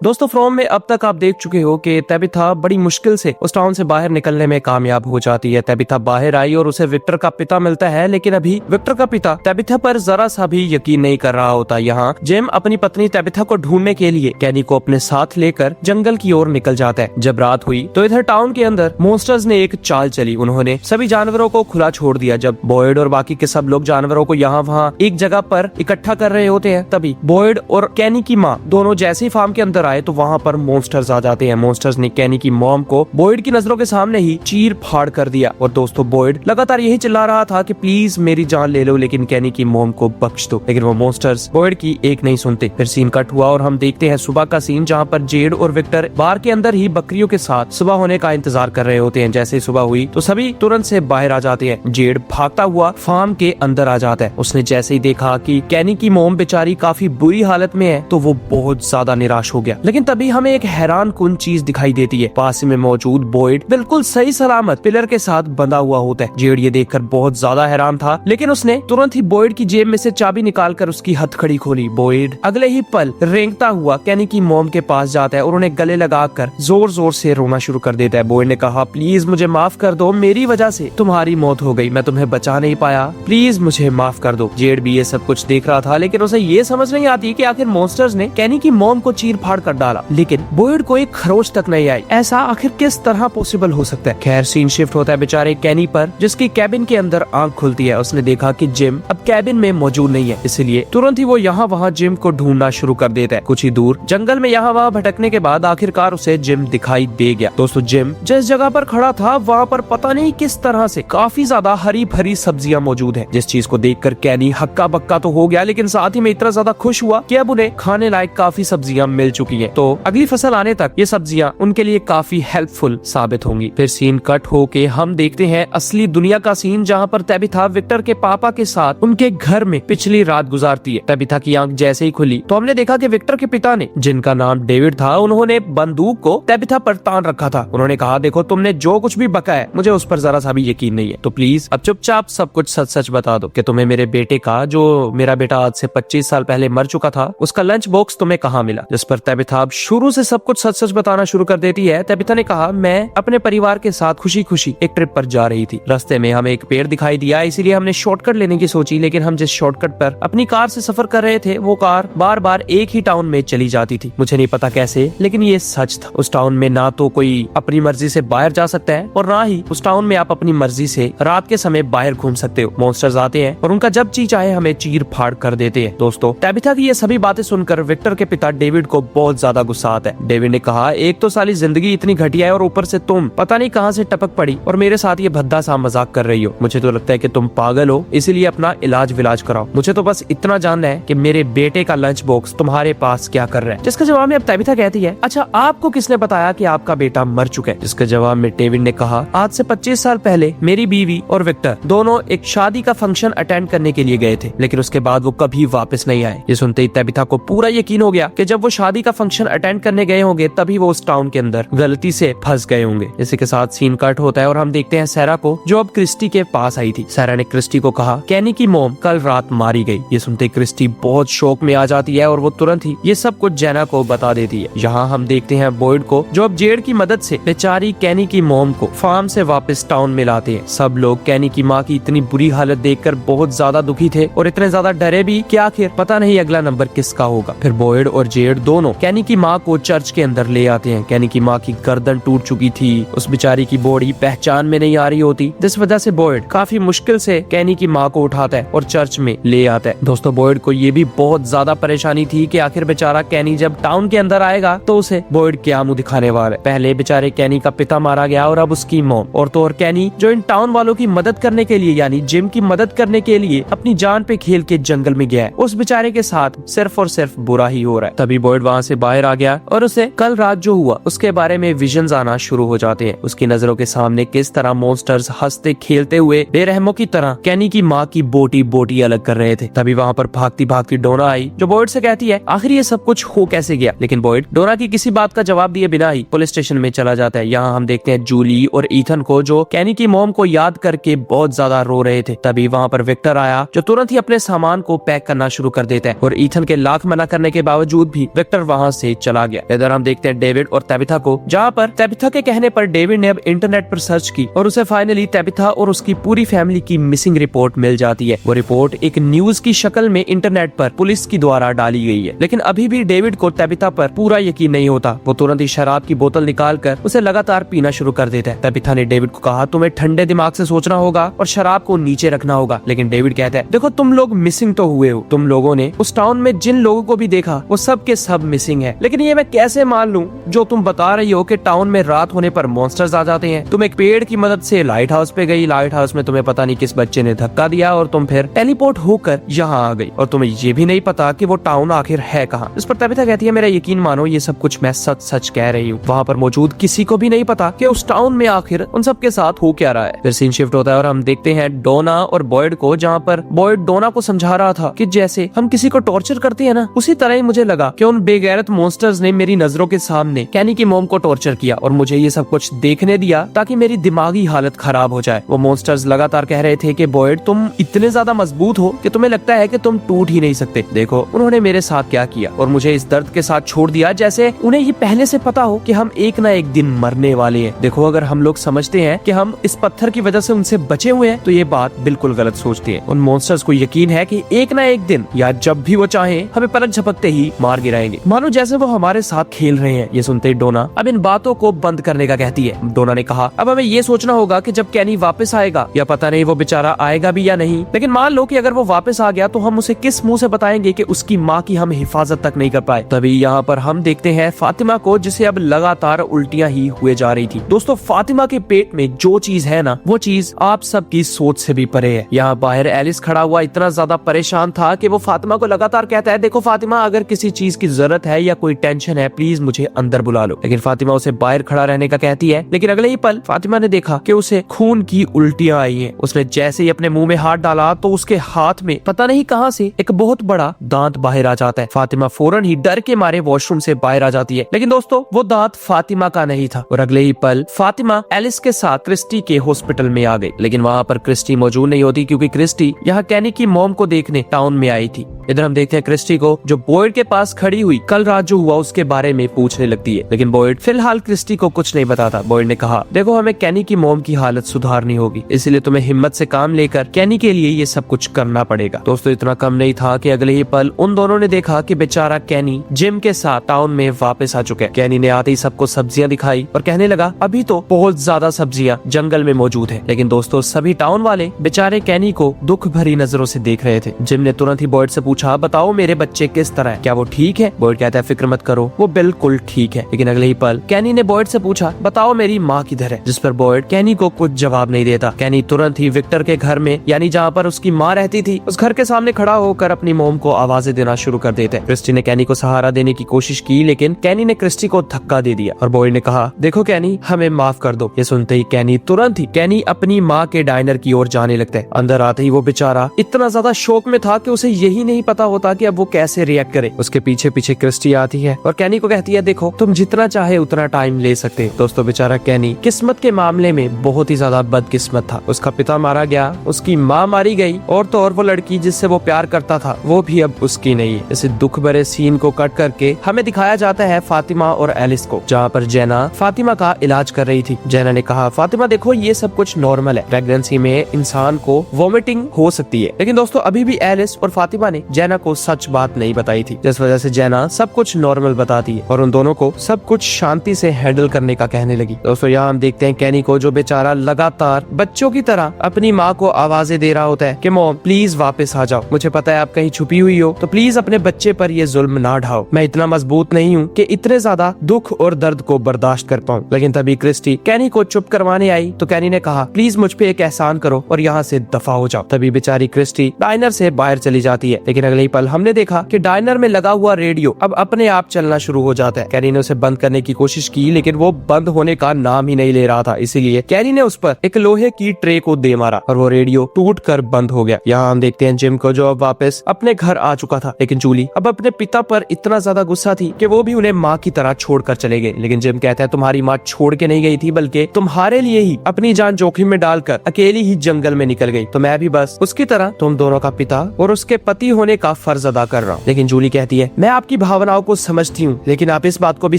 दोस्तों फ्रॉम में अब तक आप देख चुके हो कि तबिथा बड़ी मुश्किल से उस टाउन से बाहर निकलने में कामयाब हो जाती है। तबिथा बाहर आई और उसे विक्टर का पिता मिलता है, लेकिन अभी विक्टर का पिता तबिथा पर जरा सा भी यकीन नहीं कर रहा होता। यहाँ जिम अपनी पत्नी तबिथा को ढूंढने के लिए कैनी को अपने साथ लेकर जंगल की ओर निकल जाता है। जब रात हुई तो इधर टाउन के अंदर मॉन्स्टर्स ने एक चाल चली। उन्होंने सभी जानवरों को खुला छोड़ दिया। जब बॉयड और बाकी के सब लोग जानवरों को यहाँ वहाँ एक जगह पर इकट्ठा कर रहे होते हैं, तभी बॉयड और कैनी की माँ दोनों जैसे ही फार्म के अंदर आए तो वहाँ पर मॉन्स्टर्स आ जाते हैं। मॉन्स्टर्स ने कैनी की मॉम को बॉयड की नजरों के सामने ही चीर फाड़ कर दिया। और दोस्तों बॉयड लगातार यही चिल्ला रहा था कि प्लीज मेरी जान ले लो, लेकिन कैनी की मॉम को बख्श दो। लेकिन वो मॉन्स्टर्स बॉयड की एक नहीं सुनते। फिर सीन कट हुआ और हम देखते हैं सुबह का सीन, जहाँ पर जेड और विक्टर बार के अंदर ही बकरियों के साथ सुबह होने का इंतजार कर रहे होते हैं। जैसे ही सुबह हुई तो सभी तुरंत से बाहर आ जाते हैं। जेड भागता हुआ फार्म के अंदर आ जाता है। उसने जैसे ही देखा कि कैनी की मॉम बेचारी काफी बुरी हालत में है तो वो बहुत ज्यादा निराश हो गया। लेकिन तभी हमें एक हैरान कुन चीज दिखाई देती है। पास में मौजूद बॉयड बिल्कुल सही सलामत पिलर के साथ बंधा हुआ होता है। जेड ये देखकर बहुत ज्यादा हैरान था, लेकिन उसने तुरंत ही बॉयड की जेब में से चाबी निकालकर उसकी हथकड़ी खोली। बॉयड अगले ही पल रेंगता हुआ कैनी की मॉम के पास जाता है और उन्हें गले लगाकर जोर जोर से रोना शुरू कर देता है। बॉयड ने कहा, प्लीज मुझे माफ कर दो, मेरी वजह से तुम्हारी मौत हो गई, मैं तुम्हें बचा नहीं पाया, प्लीज मुझे माफ कर दो। जेड भी ये सब कुछ देख रहा था, लेकिन उसे ये समझ नहीं आती कि आखिर मॉन्स्टर्स ने कैनी की मॉम को चीर फाड़ कर डाला, लेकिन बॉयड को एक खरोच तक नहीं आई। ऐसा आखिर किस तरह पॉसिबल हो सकता है। खैर सीन शिफ्ट होता है बेचारे कैनी पर, जिसकी कैबिन के अंदर आंख खुलती है। उसने देखा कि जिम अब कैबिन में मौजूद नहीं है, इसलिए तुरंत ही वो यहाँ वहाँ जिम को ढूंढना शुरू कर देता है। कुछ ही दूर जंगल में यहाँ वहाँ भटकने के बाद आखिरकार उसे जिम दिखाई दे गया। दोस्तों जिम जिस जगह पर खड़ा था वहाँ पर पता नहीं किस तरह से काफी ज्यादा हरी भरी सब्जियां मौजूद है, जिस चीज को देखकर कैनी हक्का बक्का तो हो गया, लेकिन साथ ही में इतना ज्यादा खुश हुआ कि अब उन्हें खाने लायक काफी सब्जियां मिल चुकी हैं। तो अगली फसल आने तक ये सब्जियां उनके लिए काफी हेल्पफुल साबित होंगी। फिर सीन कट होके हम देखते हैं असली दुनिया का सीन, जहाँ पर तबिथा विक्टर के पापा के साथ उनके घर में पिछली रात गुजारती है। तबिथा की आंख जैसे ही खुली तो हमने देखा कि विक्टर के पिता ने, जिनका नाम डेविड था, उन्होंने बंदूक को तबिथा पर तान रखा था। उन्होंने कहा, देखो तुमने जो कुछ भी बका है मुझे उस पर जरा सा भी यकीन नहीं है, तो प्लीज अब चुपचाप सब कुछ सच सच बता दो कि तुम्हें मेरे बेटे का, जो मेरा बेटा आज से 25 साल पहले मर चुका था, उसका लंच बॉक्स तुम्हें कहाँ मिला। जिस पर तबिथा अब शुरू से सब कुछ सच सच बताना शुरू कर देती है। तबिथा ने कहा, मैं अपने परिवार के साथ खुशी खुशी एक ट्रिप पर जा रही थी। रास्ते में हमें एक पेड़ दिखाई दिया, इसीलिए हमने शॉर्टकट लेने की सोची, लेकिन हम जिस शॉर्टकट पर अपनी कार से सफर कर रहे थे वो कार बार बार एक ही टाउन में चली जाती थी। मुझे नहीं पता कैसे, लेकिन ये सच था। उस टाउन में ना तो कोई अपनी मर्जी से बाहर जा सकता है और ना ही उस टाउन में आप अपनी मर्जी से रात के समय बाहर घूम सकते हो। मॉन्स्टर्स आते हैं और उनका जब जी चाहे हमें चीर फाड़ कर देते हैं। दोस्तों तबिथा की ये सभी बातें सुनकर विक्टर के पिता डेविड को बहुत ज्यादा गुस्सा आता है। डेविड ने कहा, एक तो साली जिंदगी इतनी घटिया है और ऊपर से तुम पता नहीं कहां से टपक पड़ी और मेरे साथ ये भद्दा सा मजाक कर रही हो। मुझे तो लगता है कि तुम पागल हो, इसीलिए अपना इलाज विलाज कराओ। मुझे तो बस इतना जानना है कि मेरे बेटे का लंच बॉक्स तुम्हारे पास क्या कर रहा है। जिसके जवाब में अब तबिथा कहती है, अच्छा आपको किसने बताया कि आपका बेटा मर चुका है। जिसके जवाब में डेविड ने कहा, आज से 25 साल पहले मेरी बीवी और विक्टर दोनों एक शादी का फंक्शन अटेंड करने के लिए गए थे, लेकिन उसके बाद वो कभी वापस नहीं आए। ये सुनते ही तबिथा को पूरा यकीन हो गया कि जब वो शादी का फंक्शन अटेंड करने गए होंगे तभी वो उस टाउन के अंदर गलती से फंस गए होंगे। इसी के साथ सीन कट होता है और हम देखते हैं सैरा को, जो अब क्रिस्टी के पास आई थी। सैरा ने क्रिस्टी को कहा, कैनी की मॉम कल रात मारी गई। ये सुनते क्रिस्टी बहुत शौक में आ जाती है और वो तुरंत ही ये सब कुछ जेना को बता देती है। यहाँ हम देखते हैं बॉयड को, जो अब जेड की मदद से बेचारी कैनी की मॉम को फार्म से वापस टाउन में लाते हैं। सब लोग कैनी की माँ की इतनी बुरी हालत देखकर बहुत ज्यादा दुखी थे और इतने ज्यादा डरे भी कि आखिर पता नहीं अगला नंबर किसका होगा। फिर बॉयड और जेड दोनों कैनी की माँ को चर्च के अंदर ले आते हैं। कैनी की माँ की गर्दन टूट चुकी थी, उस बेचारी की बॉडी पहचान में नहीं आ रही होती, जिस वजह से बॉयड काफी मुश्किल से कैनी की माँ को उठाता है और चर्च में ले आता है। दोस्तों बॉयड को ये भी बहुत ज्यादा परेशानी थी कि आखिर बेचारा कैनी जब टाउन के अंदर आएगा तो उसे बॉयड क्या मुंह दिखाने वाला है। पहले बेचारे कैनी का पिता मारा गया और अब उसकी मॉम, और तो और कैनी जो इन टाउन वालों की मदद करने के लिए, यानी जिम की मदद करने के लिए अपनी जान पे खेल के जंगल में गया है, उस बेचारे के साथ सिर्फ और सिर्फ बुरा ही हो रहा है। तभी बॉयड वहाँ से बाहर आ गया और उसे कल रात जो हुआ उसके बारे में विजन्स आना शुरू हो जाते हैं। उसकी नजरों के सामने किस तरह मॉन्स्टर्स हंसते खेलते हुए बेरहमों की तरह कैनी की माँ की बोटी बोटी अलग कर रहे थे। तभी वहाँ पर भागती भागती डोना आई, जो बॉयड से कहती है, आखिर ये सब कुछ हो कैसे गया। लेकिन बॉयड डोना की किसी बात का जवाब दिए बिना ही पुलिस स्टेशन में चला जाता है। यहाँ हम देखते हैं जूली और ईथन को, जो कैनी की मॉम को याद करके बहुत ज्यादा रो रहे थे। तभी वहाँ पर विक्टर आया, जो तुरंत ही अपने सामान को पैक करना शुरू कर देता है और ईथन के लाख मना करने के बावजूद भी विक्टर वहाँ वहाँ से चला गया। इधर हम देखते हैं डेविड और तबिथा को, जहाँ पर तबिथा के कहने पर डेविड ने अब इंटरनेट पर सर्च की और उसे फाइनली तबिथा और उसकी पूरी फैमिली की मिसिंग रिपोर्ट मिल जाती है। वो रिपोर्ट एक न्यूज की शक्ल में इंटरनेट पर पुलिस की द्वारा डाली गई है, लेकिन अभी भी डेविड को तबिथा पर पूरा यकीन नहीं होता। वो तुरंत ही शराब की बोतल निकालकर उसे लगातार पीना शुरू कर देता है। तबिथा ने डेविड को कहा, तुम्हें ठंडे दिमाग से सोचना होगा और शराब को नीचे रखना होगा। लेकिन डेविड कहता है, देखो तुम लोग मिसिंग तो हुए हो, तुम लोगों ने उस टाउन में जिन लोगों को भी देखा वो सब के सब मिसिंग है, लेकिन ये मैं कैसे मान लूं जो तुम बता रही हो कि टाउन में रात होने पर मॉन्स्टर्स आ जाते हैं। तुम एक पेड़ की मदद से लाइट हाउस पे गई, लाइट हाउस में तुम्हें पता नहीं किस बच्चे ने धक्का दिया और तुम फिर टेलीपोर्ट होकर यहाँ आ गई, और तुम्हें ये भी नहीं पता कि वो टाउन आखिर है कहाँ। इस पर तबिथा कहती है, मेरा यकीन मानो ये सब कुछ मैं सच सच कह रही हूँ। वहाँ पर मौजूद किसी को भी नहीं पता कि उस टाउन में आखिर उन सब के साथ हो क्या रहा है। फिर सीन शिफ्ट होता है और हम देखते हैं डोना और बॉयड को, जहाँ पर बॉयड डोना को समझा रहा था कि जैसे हम किसी को टॉर्चर करते हैं ना, उसी तरह ही मुझे लगा कि उन बेगैरत मॉन्स्टर्स ने मेरी नजरों के सामने कैनी की मॉम को टॉर्चर किया और मुझे ये सब कुछ देखने दिया ताकि मेरी दिमागी हालत खराब हो जाए। वो मॉन्स्टर्स लगातार कह रहे थे कि बॉयड तुम इतने ज्यादा मजबूत हो कि तुम्हें लगता है कि तुम टूट ही नहीं सकते। देखो उन्होंने मेरे साथ क्या किया और मुझे इस दर्द के साथ छोड़ दिया जैसे उन्हें ये पहले से पता हो कि हम एक ना एक दिन मरने वाले हैं। देखो अगर हम लोग समझते हैं कि हम इस पत्थर की वजह से उनसे बचे हुए हैं तो ये बात बिल्कुल गलत सोचते हैं। उन मॉन्स्टर्स को यकीन है कि एक ना एक दिन या जब भी वो चाहे हमें पलक झपकते ही मार गिराएंगे, मानो जैसे वो हमारे साथ खेल रहे हैं। ये सुनते ही डोना अब इन बातों को बंद करने का कहती है। डोना ने कहा, अब हमें ये सोचना होगा कि जब कैनी वापस आएगा, या पता नहीं वो बेचारा आएगा भी या नहीं, लेकिन मान लो कि अगर वो वापस आ गया तो हम उसे किस मुंह से बताएंगे कि उसकी माँ की हम हिफाजत तक नहीं कर पाए। तभी यहाँ पर हम देखते हैं फातिमा को, जिसे अब लगातार उल्टियां ही हुए जा रही थी। दोस्तों फातिमा के पेट में जो चीज है ना, वो चीज आप सबकी सोच से भी परे है। यहाँ बाहर एलिस खड़ा हुआ इतना ज्यादा परेशान था कि वो फातिमा को लगातार कहता है, देखो फातिमा अगर किसी चीज की जरूरत है या कोई टेंशन है प्लीज मुझे अंदर बुला लो। लेकिन फातिमा उसे बाहर खड़ा रहने का कहती है। लेकिन अगले ही पल फातिमा ने देखा कि उसे खून की उल्टियां आई हैं। उसने जैसे ही अपने मुंह में हाथ डाला तो उसके हाथ में पता नहीं कहां से एक बहुत बड़ा दांत बाहर आ जाता है। फातिमा फौरन ही डर के मारे वॉशरूम से बाहर आ जाती है, लेकिन दोस्तों वो दांत फातिमा का नहीं था। और अगले ही पल फातिमा एलिस के साथ क्रिस्टी के हॉस्पिटल में आ गई, लेकिन वहाँ पर क्रिस्टी मौजूद नहीं होती क्योंकि क्रिस्टी यहाँ कैनी की मॉम को देखने टाउन में आई थी। इधर हम देखते हैं क्रिस्टी को, जो बॉयड के पास खड़ी हुई कल रात जो हुआ उसके बारे में पूछने लगती है, लेकिन बॉयड फिलहाल क्रिस्टी को कुछ नहीं बताता। बॉयड ने कहा, देखो हमें कैनी की मॉम की हालत सुधारनी होगी, इसलिए तुम्हें हिम्मत से काम लेकर कैनी के लिए ये सब कुछ करना पड़ेगा। दोस्तों इतना कम नहीं था कि अगले ही पल उन दोनों ने देखा कि बेचारा कैनी जिम के साथ टाउन में वापस आ चुका है। कैनी ने आते ही सबको सब्जियां दिखाई और कहने लगा, अभी तो बहुत ज्यादा सब्जियां जंगल में मौजूद है। लेकिन दोस्तों सभी टाउन वाले बेचारे कैनी को दुख भरी नजरों से देख रहे थे। जिम ने तुरंत ही बॉयड से पूछा, बताओ मेरे बच्चे किस तरह है, क्या वो ठीक है? बॉयड कहता है, फिक्र मत करो वो बिल्कुल ठीक है। लेकिन अगले ही पल कैनी ने बॉयड से पूछा, बताओ मेरी माँ किधर है? जिस पर बॉयड कैनी को कुछ जवाब नहीं देता। कैनी तुरंत ही विक्टर के घर में, यानी जहाँ पर उसकी माँ रहती थी, उस घर के सामने खड़ा होकर अपनी मोम को आवाजें देना शुरू कर देते। क्रिस्टी ने कैनी को सहारा देने की कोशिश की, लेकिन कैनी ने क्रिस्टी को धक्का दे दिया और बॉयड ने कहा, देखो कैनी हमें माफ कर दो। ये सुनते ही कैनी अपनी माँ के डाइनर की ओर जाने लगता है। अंदर आते ही वो बेचारा इतना ज्यादा शौक में था कि उसे यही नहीं पता होता कि अब वो कैसे रिएक्ट करे। उसके पीछे पीछे क्रिस्टी आती है और कैनी को कहती है, देखो तुम जितना चाहे उतना टाइम ले सकते हो। दोस्तों बेचारा कैनी किस्मत के मामले में बहुत ही ज्यादा बदकिस्मत था। उसका पिता मारा गया, उसकी माँ मारी गई, और तो और वो लड़की जिससे वो प्यार करता था वो भी अब उसकी नहीं है। इसे दुख भरे सीन को कट करके हमें दिखाया जाता है फातिमा और एलिस को, जहाँ पर जैना फातिमा का इलाज कर रही थी। जैना ने कहा, फातिमा देखो ये सब कुछ नॉर्मल है, प्रेगनेंसी में इंसान को वॉमिटिंग हो सकती है। लेकिन दोस्तों अभी भी एलिस और फातिमा ने जैना को सच बात नहीं बताई थी, जिस वजह से जैना सब कुछ नॉर्मल बताती है और उन दोनों को सब कुछ शांति से हैंडल करने का कहने लगी। दोस्तों यहाँ हम देखते हैं कैनी को, जो बेचारा लगातार बच्चों की तरह अपनी माँ को आवाजें दे रहा होता है कि मॉम प्लीज वापस आ जाओ, मुझे पता है आप कहीं छुपी हुई हो, तो प्लीज अपने बच्चे पर ये जुल्म ना ढाओ। मैं इतना मजबूत नहीं हूँ कि इतने ज्यादा दुख और दर्द को बर्दाश्त कर पाऊँ। लेकिन तभी क्रिस्टी कैनी को चुप करवाने आई तो कैनी ने कहा, प्लीज मुझ पे एक एहसान करो और यहाँ से दफा हो जाओ। तभी बेचारी क्रिस्टी डाइनर से बाहर चली जाती है। लेकिन अगले ही पल हमने देखा कि डाइनर में लगा हुआ रेडियो अब अपने आप चलना शुरू हो जाता है। कैनी ने उसे बंद करने की कोशिश की, लेकिन वो बंद होने का नाम ही नहीं ले रहा था। इसीलिए कैनी ने उस पर एक लोहे की ट्रे को दे मारा और वो रेडियो टूट कर बंद हो गया। यहाँ हम देखते हैं जिम को, जो अब वापस अपने घर आ चुका था। लेकिन जूली अब अपने पिता पर इतना ज्यादा गुस्सा थी कि वो भी उन्हें माँ की तरह छोड़कर चले गए। लेकिन जिम कहता है, तुम्हारी माँ छोड़ के नहीं गई थी, बल्कि तुम्हारे लिए ही अपनी जान जोखिम में डालकर अकेली ही जंगल में निकल गई। तो मैं भी बस उसकी तरह तुम दोनों का पिता और उसके पति होने होने का फर्ज अदा कर रहा हूँ। लेकिन जूली कहती है, मैं आपकी भावनाओं को समझती हूँ, लेकिन आप इस बात को भी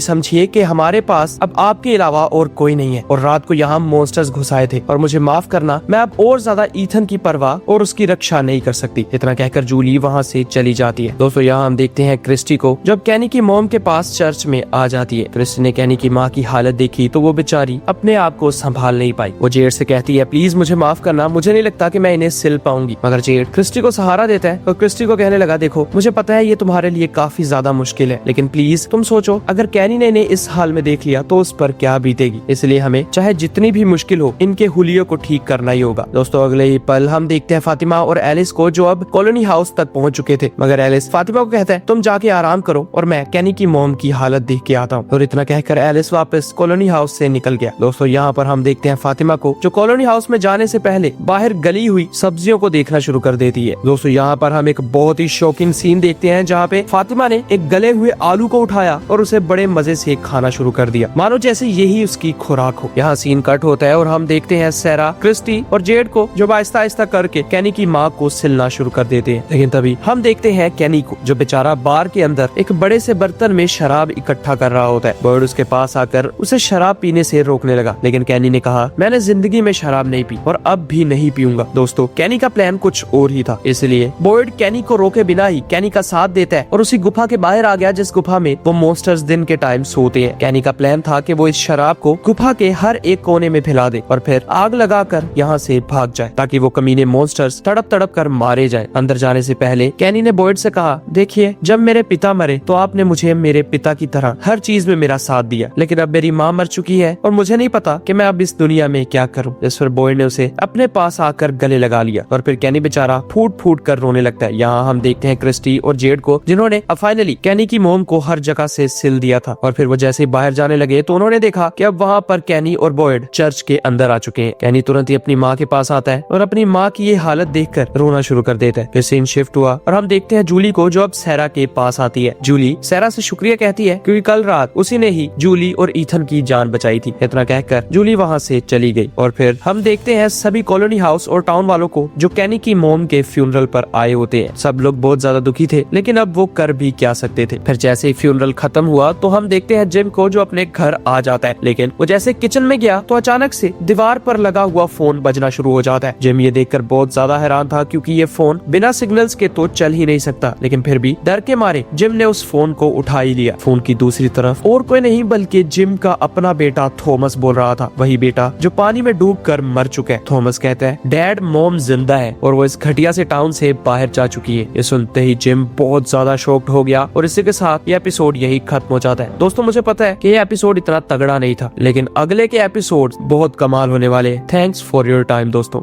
समझिए कि हमारे पास अब आपके अलावा और कोई नहीं है, और रात को यहाँ मॉन्स्टर्स घुसाए थे, और मुझे माफ करना, मैं अब और ज्यादा ईथन की परवाह और उसकी रक्षा नहीं कर सकती। इतना कहकर जूली वहाँ से चली जाती है। दोस्तों यहाँ हम देखते हैं क्रिस्टी को जब कैनी की मॉम के पास चर्च में आ जाती है। क्रिस्टी ने कैनी की माँ की हालत देखी तो वो बेचारी अपने आप को संभाल नहीं पाई। वो जेड से कहती है, प्लीज मुझे माफ करना, मुझे नहीं लगता कि मैं इन्हें सिल पाऊंगी। मगर जेड क्रिस्टी को सहारा देता है और क्रिस्टी को कहने लगा, देखो मुझे पता है ये तुम्हारे लिए काफी ज्यादा मुश्किल है, लेकिन प्लीज तुम सोचो, अगर कैनी ने इन्हें इस हाल में देख लिया तो उस पर क्या बीतेगी, इसलिए हमें चाहे जितनी भी मुश्किल हो इनके हुलियों को ठीक करना ही होगा। दोस्तों अगले ही पल हम देखते हैं फातिमा और एलिस को जो अब कॉलोनी हाउस तक पहुंच चुके थे। मगर एलिस फातिमा को कहता है, तुम जाके आराम करो और मैं कैनी की मॉम की हालत देख के आता हूँ। और इतना कहकर एलिस वापस कॉलोनी हाउस से निकल गया। दोस्तों यहाँ पर हम देखते हैं फातिमा को जो कॉलोनी हाउस में जाने से पहले बाहर गली हुई सब्जियों को देखना शुरू कर देती है। दोस्तों यहाँ पर हम एक बहुत ही शॉकिंग सीन देखते हैं जहाँ पे फातिमा ने एक गले हुए आलू को उठाया और उसे बड़े मजे से खाना शुरू कर दिया, मानो जैसे यही उसकी खुराक हो। यहाँ सीन कट होता है और हम देखते हैं सैरा, क्रिस्टी और जेड को जो आहिस्ता आहिस्ता करके कैनी की माँ को सिलना शुरू कर देते हैं। लेकिन तभी हम देखते हैं कैनी को जो बेचारा बार के अंदर एक बड़े से बर्तन में शराब इकट्ठा कर रहा होता है। बर्ड उसके पास आकर उसे शराब पीने से रोकने लगा, लेकिन कैनी ने कहा, मैंने जिंदगी में शराब नहीं पी और अब भी नहीं पीऊंगा। दोस्तों कैनी का प्लान कुछ और ही था, इसलिए बॉयड कैनी को रोके बिना ही कैनी का साथ देता है और उसी गुफा के बाहर आ गया जिस गुफा में वो मॉन्स्टर्स दिन के टाइम सोते हैं। कैनी का प्लान था कि वो इस शराब को गुफा के हर एक कोने में फैला दे और फिर आग लगाकर यहाँ से भाग जाए ताकि वो कमीने मॉन्स्टर्स तड़प तड़प कर मारे जाए। अंदर जाने से पहले कैनी ने बॉयड से कहा, देखिए जब मेरे पिता मरे तो आपने मुझे मेरे पिता की तरह हर चीज में मेरा साथ दिया, लेकिन अब मेरी माँ मर चुकी है और मुझे नहीं पता कि मैं अब इस दुनिया में क्या करूँ। इस पर बॉयड ने उसे अपने पास आकर गले लगा लिया और फिर कैनी बेचारा फूट फूट कर रोने लगता है। यहाँ हम देखते हैं क्रिस्टी और जेड को जिन्होंने अब फाइनली कैनी की मोम को हर जगह से सिल दिया था और फिर वो जैसे बाहर जाने लगे तो उन्होंने देखा कि अब वहाँ पर कैनी और बॉयड चर्च के अंदर आ चुके हैं। कैनी तुरंत ही अपनी माँ के पास आता है और अपनी माँ की ये हालत देखकर रोना शुरू कर देता है। फिर सीन शिफ्ट हुआ और हम देखते हैं जूली को जो अब सैरा के पास आती है। जूली सैरा से शुक्रिया कहती है क्योंकि कल रात उसी ने ही जूली और ईथन की जान बचाई थी। इतना कहकर जूली वहाँ से चली गई और फिर हम देखते हैं सभी कॉलोनी हाउस और टाउन वालों को जो कैनी की मोम के फ्यूनरल पर आए होते हैं। सब लोग बहुत ज्यादा दुखी थे, लेकिन अब वो कर भी क्या सकते थे। फिर जैसे ही फ्यूनरल खत्म हुआ तो हम देखते हैं जिम को जो अपने घर आ जाता है, लेकिन वो जैसे किचन में गया तो अचानक से दीवार पर लगा हुआ फोन बजना शुरू हो जाता है। जिम ये देखकर बहुत ज्यादा हैरान था क्योंकि ये फोन बिना सिग्नल्स के तो चल ही नहीं सकता, लेकिन फिर भी डर के मारे जिम ने उस फोन को उठा ही लिया। फोन की दूसरी तरफ और कोई नहीं बल्कि जिम का अपना बेटा थॉमस बोल रहा था, वही बेटा जो पानी में डूब कर मर चुका है। थॉमस कहता है, डैड मॉम जिंदा है और वो इस घटिया से टाउन से बाहर जा चुकी है। ये सुनते ही जिम बहुत ज्यादा शॉक्ड हो गया और इसी के साथ ये एपिसोड यही खत्म हो जाता है। दोस्तों मुझे पता है कि ये एपिसोड इतना तगड़ा नहीं था, लेकिन अगले के एपिसोड बहुत कमाल होने वाले। थैंक्स फॉर योर टाइम दोस्तों।